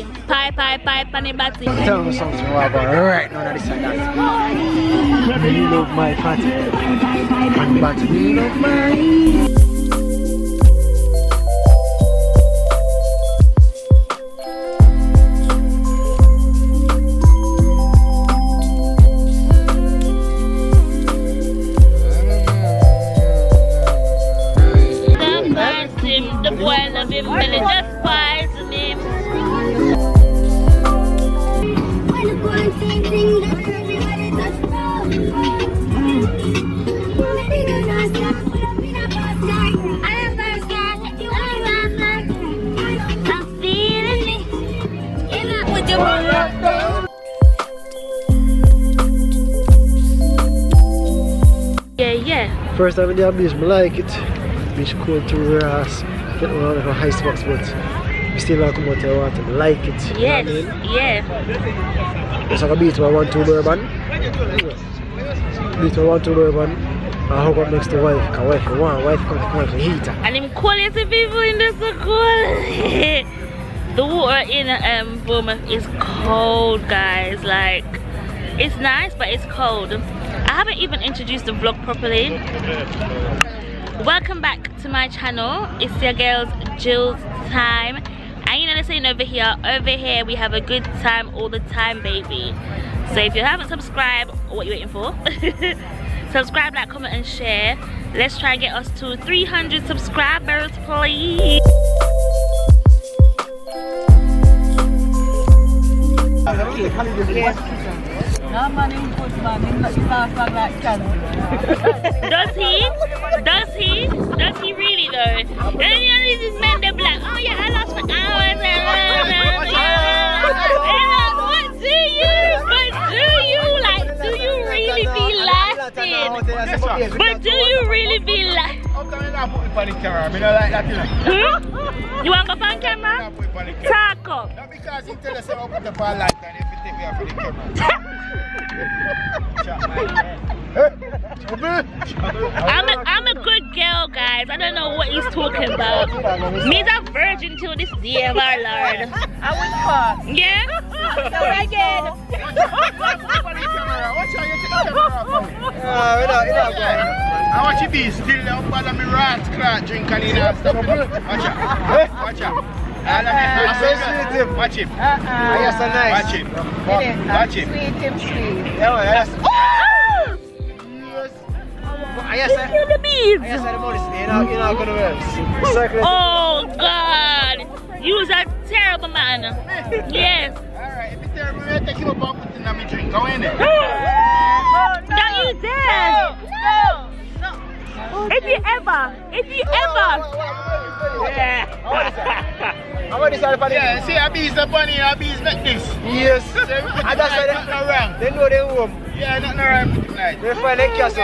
batty. Pie, panny batty. Tell me something about right now that this and that. You love my fatty. And batty, you love mine. The boy love him, Billy just poison him. I'm feeling it. With your yeah. First time in the beach, I like it. Beach cool to Ras. Get one of the high spots, but we still want to come out to water. I like it. Yes, you know what I mean? yeah. It's like a beach where I want to bourbon. Beach where I want to bourbon. I hook up next to wife. Because wife, I want wife come to heater. And them coolest people in this so cool. The water in Bournemouth is cold, guys. Like, it's nice, but it's cold. I haven't even introduced the vlog properly. Welcome back to my channel. It's your girls Julsz time, and you know they're saying over here we have a good time all the time, baby. So if you haven't subscribed, what you waiting for? Subscribe, like, comment and share. Let's try and get us to 300 subscribers, please. No man in good man, in not fast man like Can. Does he really though? And you know these men, they're like, oh yeah, I lost for hours and what do you really be lasting? But do you really be like? You want to go on camera? Talk up. Not because he tell us about put up a light and if you take me off for the camera. I'm a good girl, guys. I don't know what he's talking about. Me's a virgin till this day of our Lord. I will pass. Yeah? So again. Watch how you take the camera off. I watch you be still there up on me rat crack drink and he not stop. Watch out. Watch out. Watch him. Yes, nice. Watch him. Watch him. Sweet him sweet. Yes. Yes, you the beads. Yes, the money. You're not gonna wear. Oh God, you was a terrible man. Yes. Alright, if you tell me where take him up and put in my drink, go in there. Don't you dare. No. If you ever. Yeah, see, I bees the bunny, I bees like this. Yes. So we put it like nothing wrong. They know they home. Yeah, nothing wrong with tonight. They find a castle. I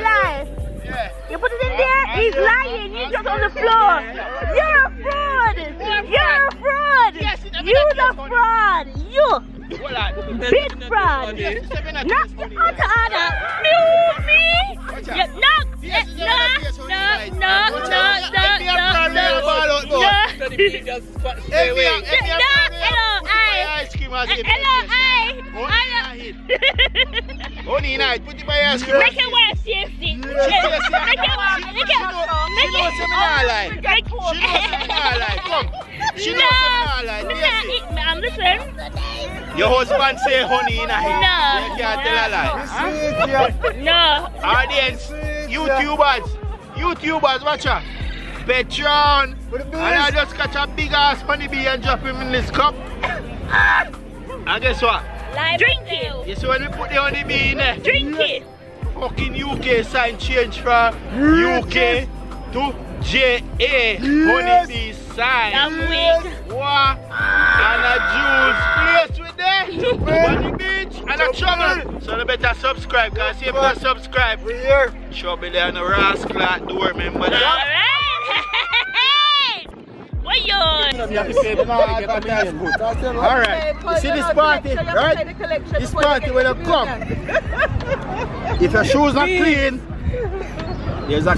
lie. Yeah. You put it in there, he's lying. You just on the floor. You're a fraud. You're a fraud. You're the fraud. You. Big fraud. Knock the other order. Me. Only night, put it by ice cream. Make it worse, yes. Make it worse. She knows I'm not I'm listening. Your husband say honey in a head. No. You can't tell a lie. No. Audience, YouTubers, watch out. Patreon. And I just catch a big ass honeybee and drop him in this cup. And guess what? Drink it. You see when we put the honeybee in there? Drink it. Fucking UK sign change from UK to JA. Honeybee sign. I'm weak. What? And a Julsz place with them. On the beach and a channel. So you better subscribe, because if you don't subscribe, show me there on the rascal at the door, remember that? Alright. What you on? Alright. You see this party, right? This party when you come. If your shoes are clean, there's a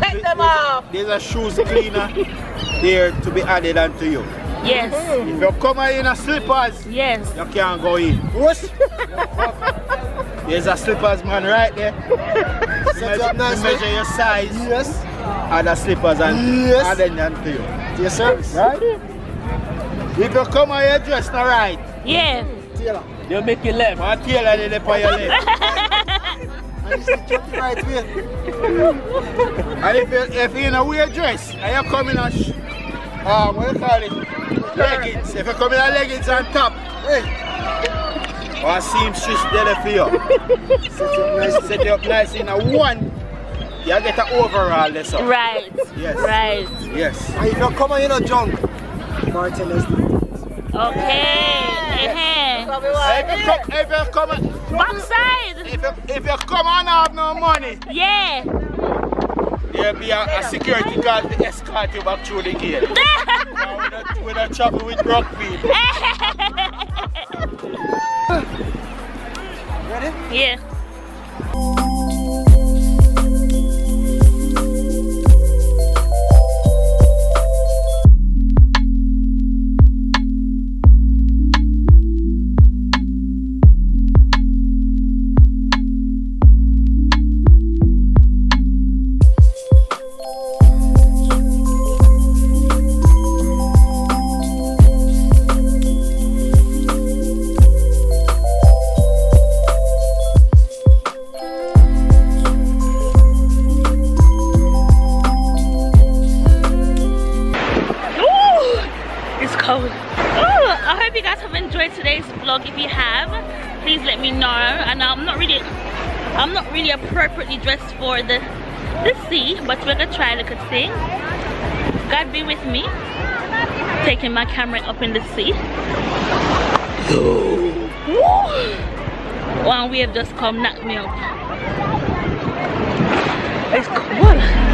shoes cleaner there to be added onto you. Yes. If you come here in a slippers, Yes. you can't go in. What? There's a slippers man right there. Set up nice. Measure your size Yes. and the slippers and Yes. then to you. To your service. Right? If you come here dressed not right, Yeah. Taylor. They'll make you left. my tailor they on your leg. And you still check the right way. And if you in a weird dress and you come in a what you call it? Leggings. If you come in a leggings on top, Hey. or seamstress there for you. Set you up nice in a one. You get an overall lesson. Right. Yes. Right. Yes. And if you come and you're not drunk, Martin is Okay. If you come Backside. if you come and have no money, Yeah. there'll be a security guard to escort you back through the gate. We're not travel with broke people. ready? Yeah. Vlog. If you have, please let me know. And I'm not really appropriately dressed for the sea, but we're gonna try. Look at thing. God be with me. Taking my camera up in the sea. One wave just come knock me up. It's cool.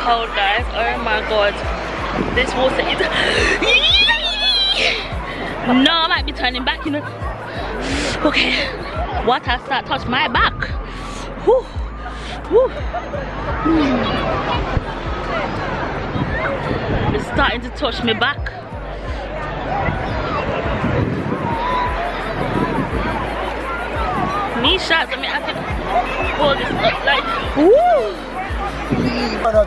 Cold, guys. Oh my god, this water is no, I might be turning back, you know. Okay, water start touch my back. Whew. Whew. It's starting to touch me back. Me shots, I mean I can hold this up like woo.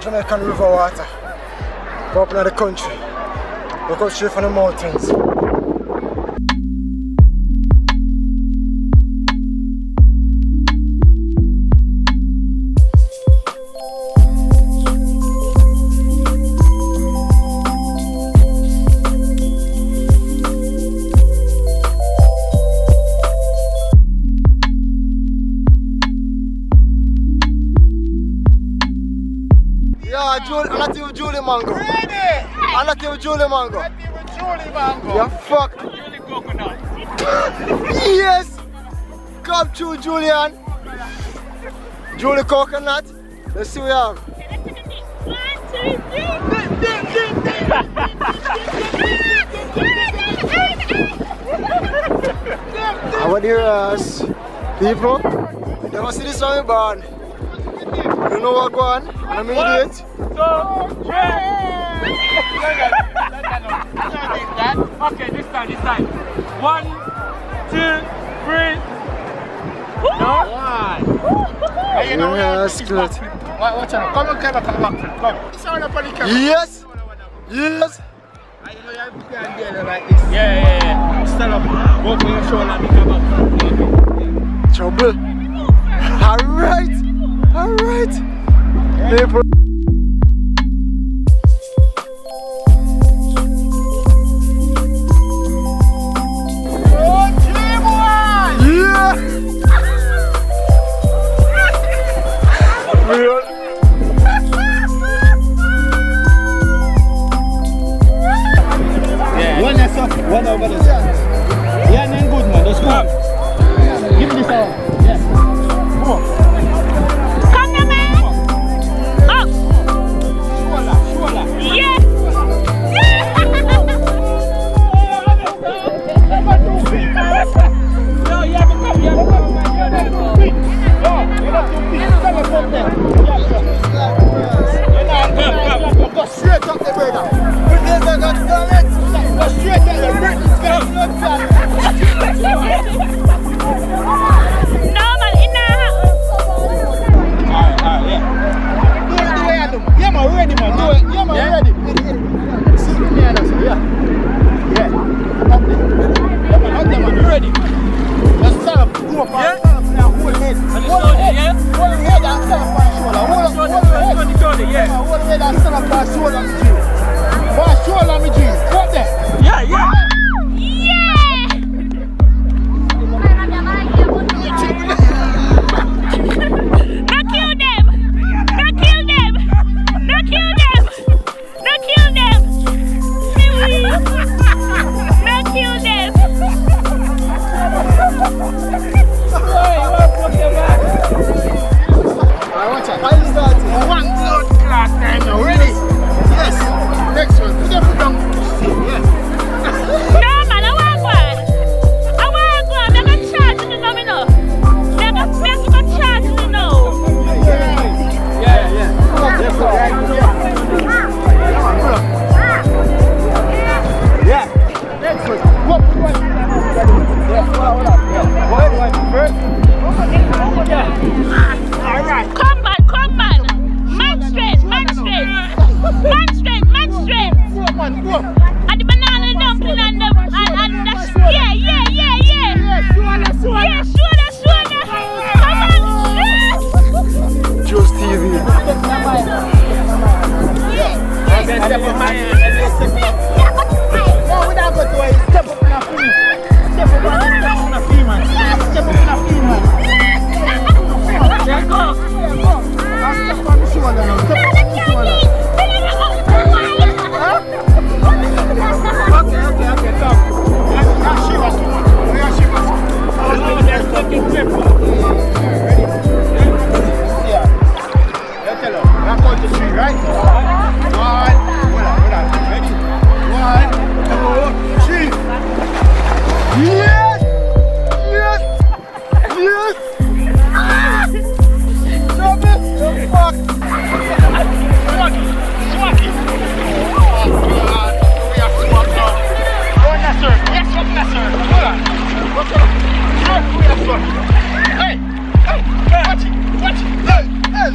Jamaican river water. Go up in the country. Look out straight from the mountains. I'm not even Julie Mango. I'm not even Julie Mango. You're fucked. Julie coconut. Yes! Come true, Julian. Julie coconut. Let's see what we have. How are us, people? You never see this on your barn. You know what going on? I'm idiot. Okay, this time. 1, 2, 3. No? Yes, good. Watch out. Come on, come. Yes! Yes! Yeah. Stand up. Go for your shoulder and come up. Trouble. Alright. People. Alright. Come man. Man straight. Man straight. And the banana dumpling and the yeah. Sure. Come on. Julsz TV. Step up my hand. No, we don't go to a step up in a feet. Step up in a feet, man. Step up in a feet, man. There you go. Step on the shoulder now. Step on the shoulder. Okay, come. Now shiver too much. Oh, that's fucking grip. Ready? Yeah. Let's tell her. Now count to 3, right? 1. Hold on. Ready? 1, 2, 3. Yes! Stop it! Fuck! Swaggy! Oh God! We are swag now. Go in that circle. Yes, up in that circle. Hold on. What's up? We are swag. Hey! Watch it! Hey!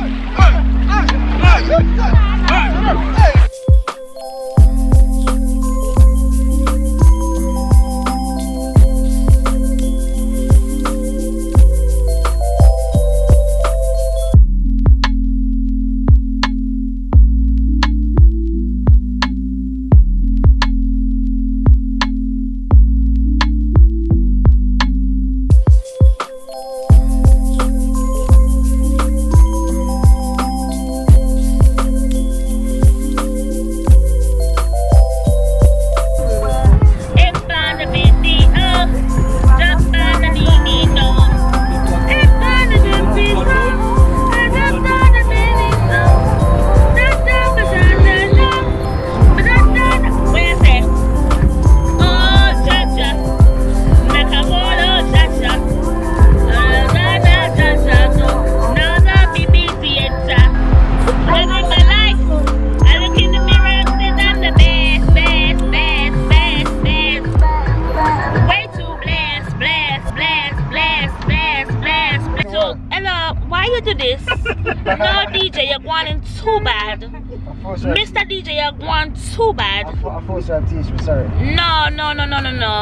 No, DJ, you're going too bad. Mr. DJ, you're going too bad. I thought you had teach me, sorry. No.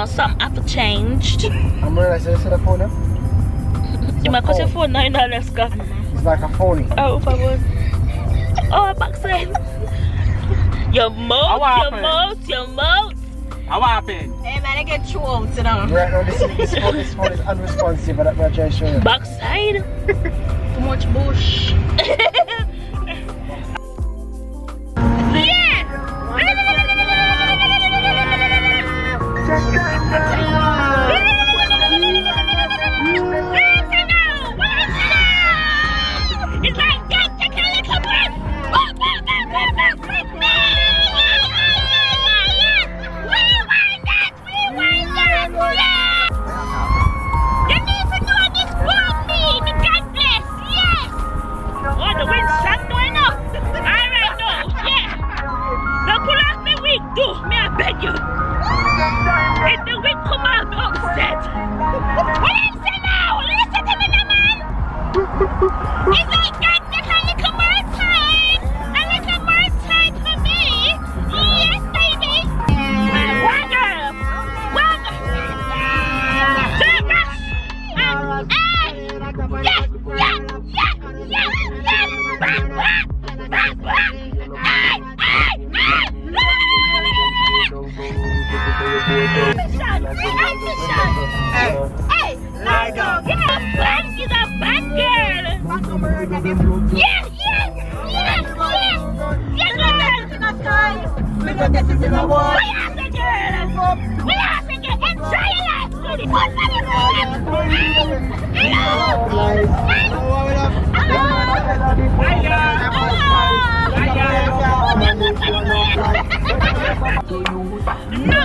Something have to change. I'm realizing I said a phone now. You might cut your phone now, let's go. It's like a phony. Oh, for one. Oh, backside. Your mouth. How happened? Hey man, I get chewed, sit down. Right now, this phone is unresponsive, but I'm trying to show you. Backside. Too much bush. No,